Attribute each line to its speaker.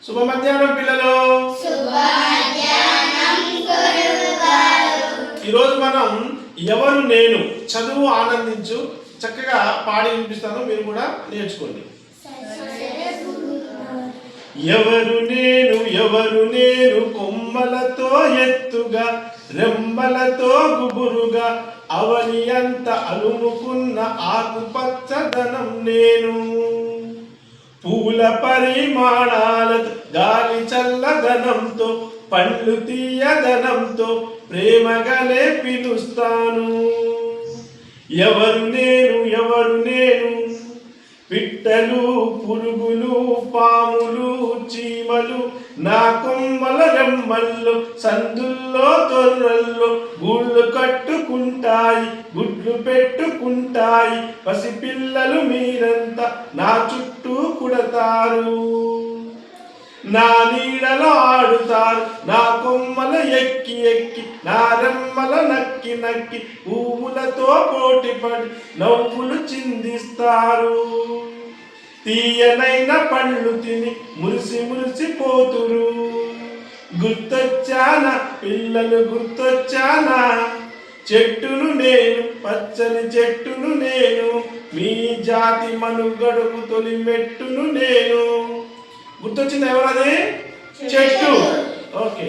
Speaker 1: శుభ మధ్యాహ్నం పిల్లలు. ఈరోజు మనం ఎవరు నేను చదువు ఆనందించు చక్కగా పాడి వినిపిస్తాను, మీరు కూడా నేర్చుకోండి. ఎవరు నేను ఎవరు నేను కొమ్మలతో ఎత్తుగా రెమ్మలతో గుబురుగా అవని అంత అలుముకున్న ఆకుపచ్చదనం నేను. పూల పరిమాణాలతో గాలి చల్లదనంతో పండ్లు తీయదనంతో ప్రేమగానే పిలుస్తాను. ఎవరు నేను ఎవరు నేను పిట్టలు పురుగులు పాములు చీమలు నా కొమ్మల రెమ్మల్లో సందుల్లో తొర్రల్లో గూళ్ళు కట్టుకుంటాయి గుడ్లు పెట్టుకుంటాయి. పసిపిల్లలు మీరంతా నా చుట్టూ కుడతారు, నా నీడలో ఆడుతారు, నా కొమ్మల ఎక్కి ఎక్కి నా రెమ్మల నక్కి నక్కి పువ్వులతో పోటీపడి నవ్వులు చిందిస్తారు. తీయనైన పళ్ళు తిని మురిసి మురిసిపోతురు. గుర్తొచ్చానా పిల్లలు గుర్తొచ్చానా, చెట్టును నేను పచ్చని చెట్టును నేను, మీ జాతి మనుగడకు తొలి మెట్టును నేను. గుర్తొచ్చింది ఎవరది? చెట్టు. ఓకే.